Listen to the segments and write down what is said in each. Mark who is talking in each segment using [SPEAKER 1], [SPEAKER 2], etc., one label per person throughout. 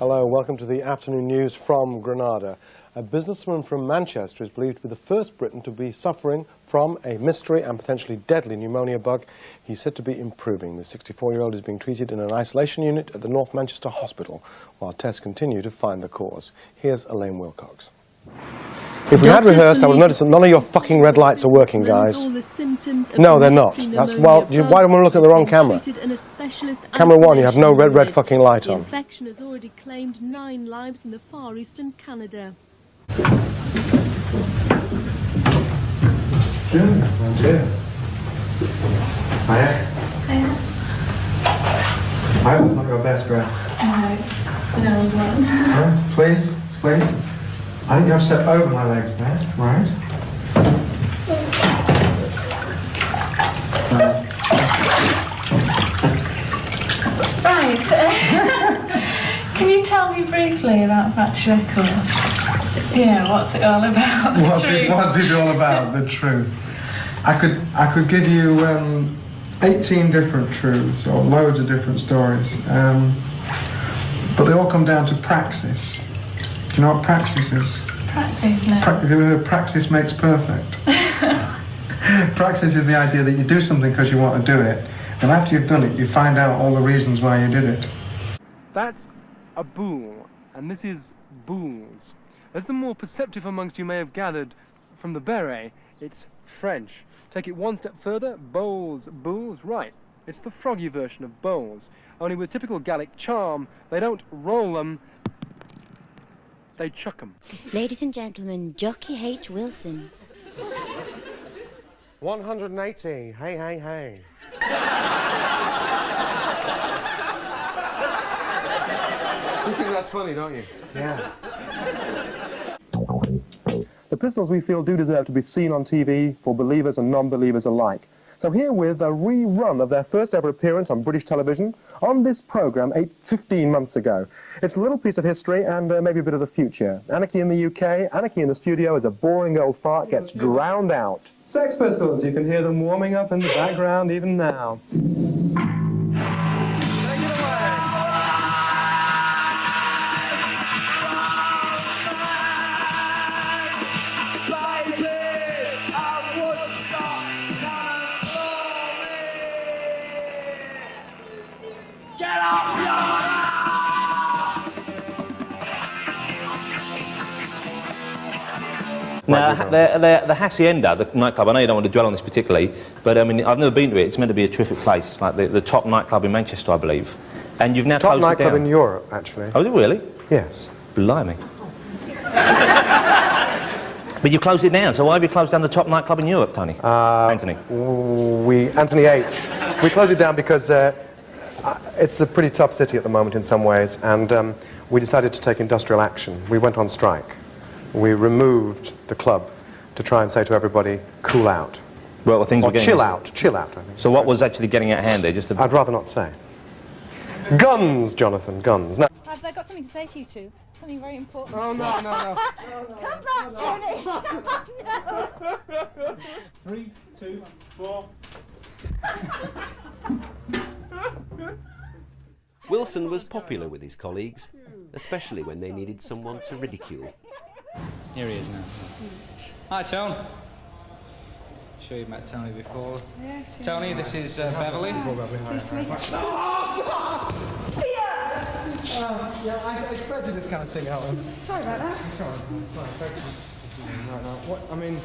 [SPEAKER 1] Hello, welcome to the afternoon news from Granada. A businessman from Manchester is believed to be the first Briton to be suffering from a mystery and potentially deadly pneumonia bug. He's said to be improving. The 64-year-old is being treated in an isolation unit at the North Manchester Hospital, while tests continue to find the cause. Here's Elaine Wilcox. If we had rehearsed, I would have noticed that none of your fucking red lights are working, guys. No, they're not. That's, well, why don't we look at the wrong camera? Camera 1, you have no red fucking light on.
[SPEAKER 2] The infection has already claimed 9 lives in the Far East and Canada.
[SPEAKER 3] Oh dear. Hiya.
[SPEAKER 4] Hiya.
[SPEAKER 3] I was not your best dress.
[SPEAKER 4] No, one.
[SPEAKER 3] Please, please. I think you have to step over my legs there, right?
[SPEAKER 4] Right. Can you tell me briefly about Patch Record? Yeah, what's it all about?
[SPEAKER 3] What's it all about? The truth. I could give you 18 different truths or loads of different stories, but they all come down to praxis. Do you know what praxis is?
[SPEAKER 4] Practice, no.
[SPEAKER 3] Have you heard praxis makes perfect? Praxis is the idea that you do something because you want to do it, and after you've done it, you find out all the reasons why you did it.
[SPEAKER 5] That's a boule, and this is boules. As the more perceptive amongst you may have gathered from the beret, it's French. Take it one step further, bowls, boules, right. It's the froggy version of bowls, only with typical Gallic charm. They don't roll them, they chuck them.
[SPEAKER 6] Ladies and gentlemen, Jockey H. Wilson.
[SPEAKER 7] 180, hey, hey, hey.
[SPEAKER 8] You think that's funny, don't you?
[SPEAKER 7] Yeah.
[SPEAKER 1] The Pistols, we feel, do deserve to be seen on TV for believers and non-believers alike. So here with a rerun of their first ever appearance on British television on this programme 15 months ago. It's a little piece of history and maybe a bit of the future. Anarchy in the UK, anarchy in the studio as a boring old fart gets drowned out. Sex Pistols, you can hear them warming up in the background even now.
[SPEAKER 9] Now, the Hacienda, the nightclub, I know you don't want to dwell on this particularly, but I mean, I've never been to it. It's meant to be a terrific place. It's like the top nightclub in Manchester, I believe. And you've now closed it down.
[SPEAKER 1] Top nightclub in Europe, actually.
[SPEAKER 9] Oh, is it really?
[SPEAKER 1] Yes.
[SPEAKER 9] Blimey. But you closed it down, so why have you closed down the top nightclub in Europe, Tony? Anthony?
[SPEAKER 1] Anthony H. We closed it down because it's a pretty tough city at the moment in some ways, and we decided to take industrial action. We went on strike. We removed the club to try and say to everybody, cool out.
[SPEAKER 9] Well, things were getting...
[SPEAKER 1] chill out, I think.
[SPEAKER 9] So what was actually getting out of hand there?
[SPEAKER 1] I'd rather not say. Guns, Jonathan, guns. Now,
[SPEAKER 10] I've got something to say to you two. Something very important.
[SPEAKER 5] Oh, no, no, no.
[SPEAKER 10] Come back, Tony! No.
[SPEAKER 5] 3, 2, 4...
[SPEAKER 11] Wilson was popular with his colleagues, especially when they needed someone to ridicule.
[SPEAKER 12] Here he is now. Hi, Tony. Sure you've met Tony before.
[SPEAKER 4] Yes.
[SPEAKER 12] Tony, this is Beverly.
[SPEAKER 4] Pleased to meet you.
[SPEAKER 3] Yeah, I expected this kind of thing, Elton.
[SPEAKER 4] Sorry about that.
[SPEAKER 3] It's all right. Thank you. Right now, what, I mean,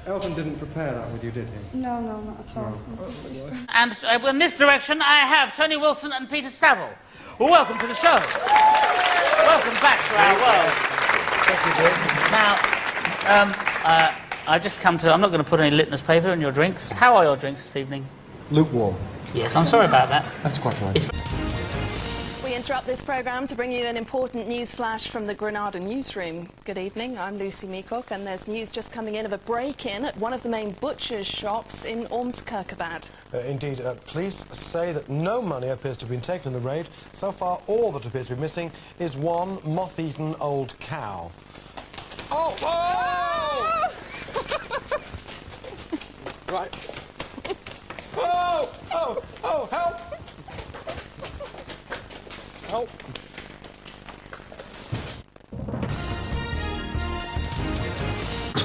[SPEAKER 3] Elton didn't prepare that with you, did he?
[SPEAKER 4] No, not at all.
[SPEAKER 13] And in this direction, I have Tony Wilson and Peter Saville. Well, welcome to the show. Welcome back to our world. Now, I've just come to... I'm not going to put any litmus paper in your drinks. How are your drinks this evening?
[SPEAKER 3] Lukewarm.
[SPEAKER 13] Yes, I'm sorry about that.
[SPEAKER 3] That's quite right.
[SPEAKER 14] We interrupt this programme to bring you an important news flash from the Granada newsroom. Good evening, I'm Lucy Meacock, and there's news just coming in of a break-in at one of the main butcher's shops in Ormskirkabad.
[SPEAKER 7] Indeed, police say that no money appears to have been taken in the raid. So far, all that appears to be missing is one moth-eaten old cow. Oh! Oh! Right. Oh! Oh! Oh! Help! Help!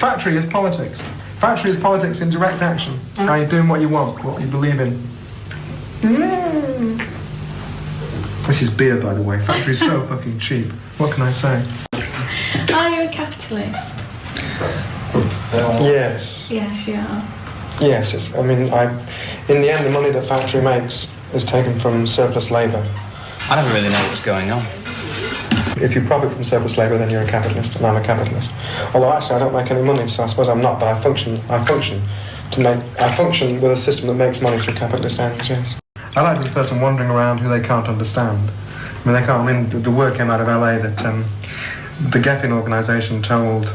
[SPEAKER 3] Factory is politics. Factory is politics in direct action. How you're doing what you want, what you believe in. This is beer, by the way. Factory is so fucking cheap. What can I say?
[SPEAKER 4] Are you a capitalist?
[SPEAKER 3] Yes.
[SPEAKER 4] Yes, you are.
[SPEAKER 3] Yes, in the end, the money that factory makes is taken from surplus labour.
[SPEAKER 12] I never really know what's going on.
[SPEAKER 3] If you profit from surplus labour, then you're a capitalist, and I'm a capitalist. Although actually, I don't make any money, so I suppose I'm not. But I function with a system that makes money through capitalist ends. Yes. I like this person wandering around who they can't understand. The word came out of LA that the Geffen organisation told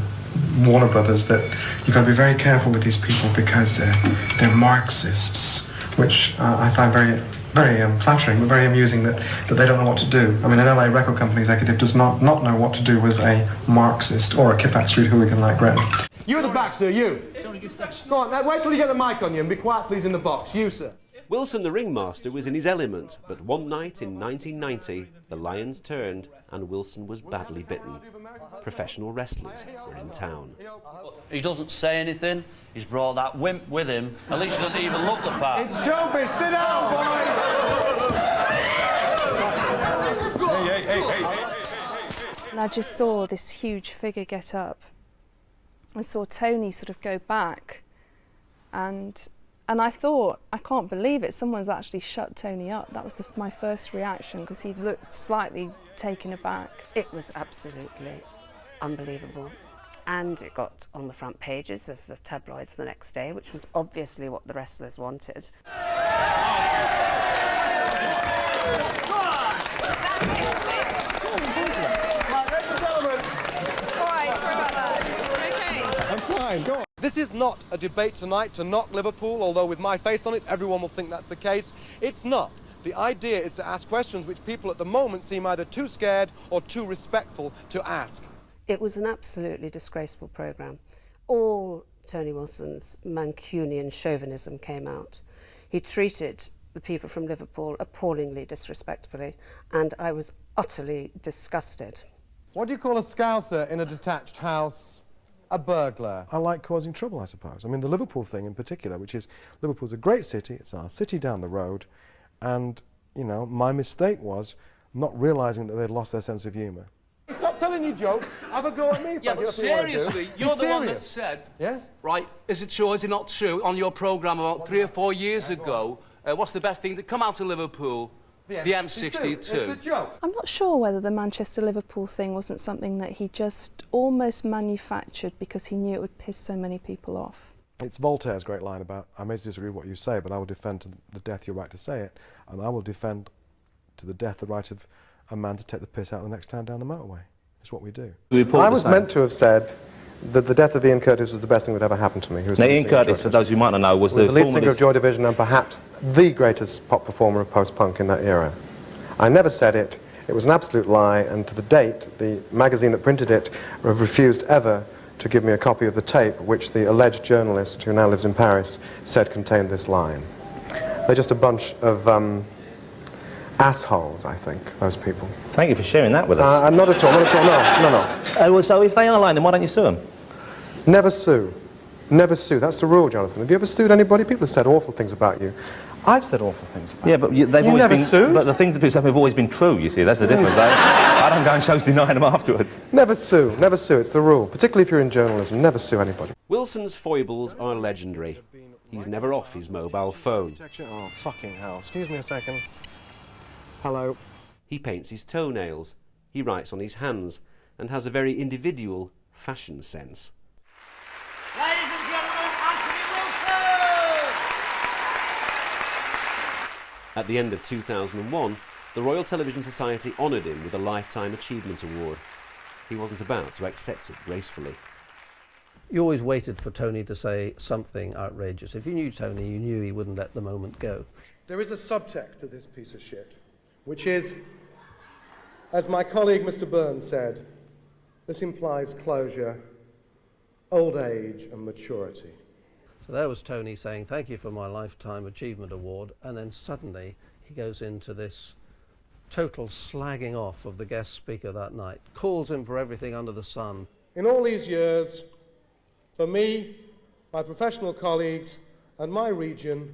[SPEAKER 3] Warner Brothers that you've got to be very careful with these people because they're Marxists, which I find very flattering, but very amusing that they don't know what to do. An LA record company executive does not know what to do with a Marxist or a Kippax Street hooligan like Greta.
[SPEAKER 7] You at the back, sir, you. Go on, now wait till you get the mic on you and be quiet, please, in the box. You, sir.
[SPEAKER 11] Wilson the ringmaster was in his element, but one night in 1990, the lions turned and Wilson was badly bitten. Professional wrestlers were in town.
[SPEAKER 15] He doesn't say anything. He's brought that wimp with him. At least he doesn't even look the part.
[SPEAKER 7] It's showbiz. Sit down, boys.
[SPEAKER 16] And I just saw this huge figure get up. I saw Tony sort of go back, and I thought, I can't believe it, someone's actually shut Tony up. That was my first reaction, because he looked slightly taken aback.
[SPEAKER 17] It was absolutely unbelievable. And it got on the front pages of the tabloids the next day, which was obviously what the wrestlers wanted.
[SPEAKER 7] Go on. This is not a debate tonight to knock Liverpool, although with my face on it, everyone will think that's the case. It's not. The idea is to ask questions which people at the moment seem either too scared or too respectful to ask.
[SPEAKER 17] It was an absolutely disgraceful programme. All Tony Wilson's Mancunian chauvinism came out. He treated the people from Liverpool appallingly disrespectfully, and I was utterly disgusted.
[SPEAKER 7] What do you call a scouser in a detached house? A burglar.
[SPEAKER 1] I like causing trouble, I suppose. The Liverpool thing in particular, which is Liverpool's a great city, it's our city down the road, and, my mistake was not realising that they'd lost their sense of humour.
[SPEAKER 7] Stop telling you jokes. Have a go at me.
[SPEAKER 15] Yeah, but seriously, you're the one that said, right, is it true or is it not true, on your programme about 3 or 4 years ago, what's the best thing to come out of Liverpool? The M62.
[SPEAKER 7] It's a joke.
[SPEAKER 16] I'm not sure whether the Manchester-Liverpool thing wasn't something that he just almost manufactured because he knew it would piss so many people off.
[SPEAKER 1] It's Voltaire's great line about, I may disagree with what you say, but I will defend to the death your right to say it, and I will defend to the death the right of a man to take the piss out of the next town down the motorway. It's what we do.
[SPEAKER 18] I was meant to have said that the death of Ian Curtis was the best thing that ever happened to me.
[SPEAKER 9] Now, Ian Curtis, for those who might not know, was the
[SPEAKER 18] lead singer of Joy Division and perhaps the greatest pop performer of post-punk in that era. I never said it. It was an absolute lie, and to the date, the magazine that printed it have refused ever to give me a copy of the tape which the alleged journalist, who now lives in Paris, said contained this line. They're just a bunch of assholes, I think, those people.
[SPEAKER 9] Thank you for sharing that with us.
[SPEAKER 18] Not at all, no.
[SPEAKER 9] Well, so if they are lying, then why don't you sue them?
[SPEAKER 18] Never sue. Never sue. That's the rule, Jonathan. Have you ever sued anybody? People have said awful things about you. I've said awful things about you.
[SPEAKER 9] Yeah, but they've always been... Sued? But the things that people say have always been true, you see. That's the difference. I don't go and shows denying them afterwards.
[SPEAKER 18] Never sue. Never sue. It's the rule. Particularly if you're in journalism. Never sue anybody.
[SPEAKER 11] Wilson's foibles are legendary. He's never off his mobile phone.
[SPEAKER 7] Oh, fucking hell. Excuse me a second. Hello.
[SPEAKER 11] He paints his toenails. He writes on his hands and has a very individual fashion sense.
[SPEAKER 13] Ladies and gentlemen, Anthony Wilson!
[SPEAKER 11] At the end of 2001, the Royal Television Society honoured him with a Lifetime Achievement Award. He wasn't about to accept it gracefully.
[SPEAKER 19] You always waited for Tony to say something outrageous. If you knew Tony, you knew he wouldn't let the moment go.
[SPEAKER 7] There is a subtext to this piece of shit, which is, as my colleague Mr. Burns said, this implies closure, old age and maturity.
[SPEAKER 19] So there was Tony saying, thank you for my Lifetime Achievement Award, and then suddenly he goes into this total slagging off of the guest speaker that night, calls him for everything under the sun.
[SPEAKER 7] In all these years, For me, my professional colleagues, and my region,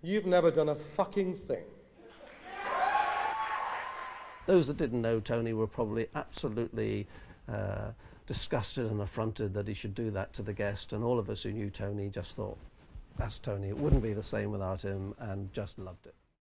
[SPEAKER 7] you've never done a fucking thing.
[SPEAKER 19] Those that didn't know Tony were probably absolutely disgusted and affronted that he should do that to the guest, and all of us who knew Tony just thought, that's Tony, it wouldn't be the same without him, and just loved it.